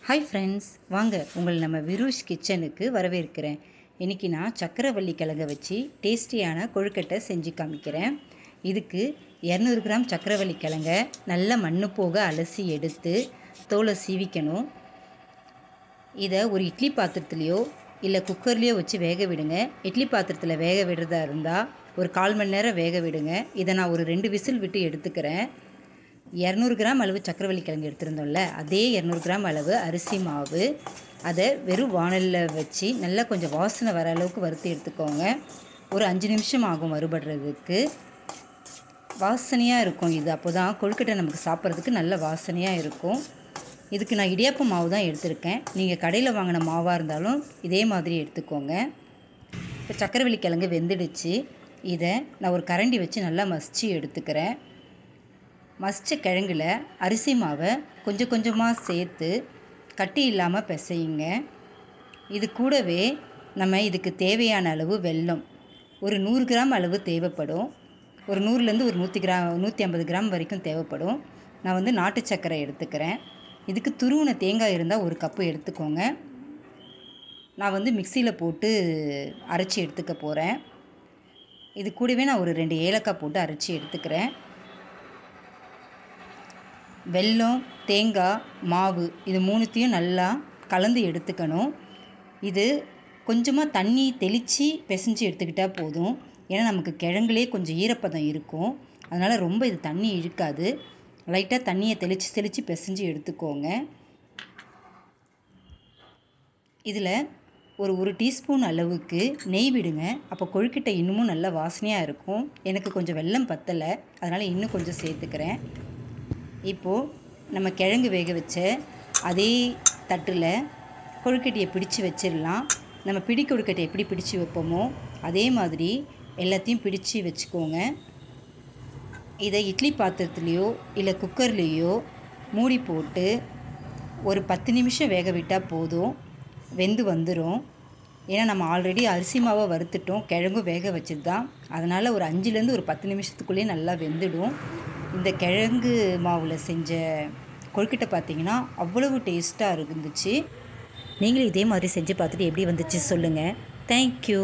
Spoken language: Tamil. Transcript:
ஹாய் ஃப்ரெண்ட்ஸ், வாங்க உங்களை நம்ம விருஷ் கிச்சனுக்கு வரவேற்கிறேன். இன்றைக்கி நான் சக்கரவள்ளி கிழங்கை வச்சு டேஸ்டியான கொழுக்கட்டை செஞ்சு காமிக்கிறேன். இதுக்கு 200 கிராம் சக்கரவள்ளி கிழங்கை நல்லா மண்ணு போக அலசி எடுத்து தோலை சீவிக்கணும். இதை ஒரு இட்லி பாத்திரத்துலையோ இல்லை குக்கர்லேயோ வச்சு வேக விடுங்க. இட்லி பாத்திரத்தில் வேக விடுறதா இருந்தால் ஒரு 1/4 மணி நேரம் வேக விடுங்க. இதை நான் ஒரு 2 விசில் விட்டு எடுத்துக்கிறேன். 200 கிராம் அளவு சக்கரவள்ளி கிழங்கு எடுத்துருந்தோம்ல, அதே 200 கிராம் அளவு அரிசி மாவு. அதை வெறும் வானலில் வச்சு நல்லா கொஞ்சம் வாசனை வர அளவுக்கு வறுத்து எடுத்துக்கோங்க. ஒரு 5 நிமிஷம் ஆகும் வறுபடுறதுக்கு. வாசனையாக இருக்கும் இது, அப்போ தான் கொழுக்கட்டை நமக்கு சாப்பிட்றதுக்கு நல்ல வாசனையாக இருக்கும். இதுக்கு நான் இடியாப்பம் மாவு தான் எடுத்திருக்கேன். நீங்கள் கடையில் வாங்கின மாவாக இருந்தாலும் இதே மாதிரி எடுத்துக்கோங்க. இப்போ சக்கரவள்ளி கிழங்கு வெந்துடுச்சு. இதை நான் ஒரு கரண்டி வச்சு நல்லா மசிச்சு எடுத்துக்கிறேன். மசித்த கிழங்குல அரிசி மாவை கொஞ்சம் கொஞ்சமாக சேர்த்து கட்டி இல்லாமல் பிசையுங்க. இது கூடவே நம்ம இதுக்கு தேவையான அளவு வெல்லம் ஒரு 100 கிராம் அளவு தேவைப்படும். ஒரு 100லேருந்து ஒரு 150 கிராம் வரைக்கும் தேவைப்படும். நான் நாட்டு சர்க்கரை எடுத்துக்கிறேன். இதுக்கு துருவின தேங்காய் இருந்தால் ஒரு கப்பு எடுத்துக்கோங்க. நான் மிக்சியில் போட்டு அரைச்சி எடுத்துக்க போகிறேன். இது கூடவே நான் ஒரு 2 ஏலக்காய் போட்டு அரைச்சி எடுத்துக்கிறேன். வெல்லம், தேங்காய், மாவு இது மூணுத்தையும் நல்லா கலந்து எடுத்துக்கணும். இது கொஞ்சமாக தண்ணி தெளித்து பிசைஞ்சு எடுத்துக்கிட்டால் போதும். ஏன்னா நமக்கு கிழங்குலே கொஞ்சம் ஈரப்பதம் இருக்கும். அதனால் ரொம்ப இது தண்ணி இழுக்காது. லைட்டாக தண்ணியை தெளித்து பிசைஞ்சு எடுத்துக்கோங்க. இதில் ஒரு டீஸ்பூன் அளவுக்கு நெய் விடுங்க. அப்போ கொழுக்கட்டை இன்னமும் நல்லா வாசனையாக இருக்கும். எனக்கு கொஞ்சம் வெல்லம் பத்தலை, அதனால் இன்னும் கொஞ்சம் சேர்த்துக்கிறேன். இப்போது நம்ம கிழங்கு வேக வச்ச அதே தட்டில் கொழுக்கட்டையை பிடிச்சு வச்சிடலாம். நம்ம பிடி கொழுக்கட்டை எப்படி பிடிச்சு வைப்போமோ அதே மாதிரி எல்லாத்தையும் பிடிச்சு வச்சுக்கோங்க. இதை இட்லி பாத்திரத்துலேயோ இல்லை குக்கர்லேயோ மூடி போட்டு ஒரு 10 நிமிஷம் வேக விட்டால் போதும், வெந்து வந்துடும். ஏன்னா நம்ம ஆல்ரெடி அரிசி மாவை வறுத்துட்டோம், கிழங்கும் வேக வச்சது தான். அதனால் ஒரு 5லேருந்து ஒரு 10 நிமிஷத்துக்குள்ளேயே நல்லா வெந்துடும். இந்த கிழங்கு மாவில் செஞ்ச கொழுக்கட்டை பார்த்திங்கன்னா அவ்வளவு டேஸ்ட்டாக இருந்துச்சு. நீங்களும் இதே மாதிரி செஞ்சு பார்த்துட்டு எப்படி வந்துச்சு சொல்லுங்கள். தேங்க்யூ.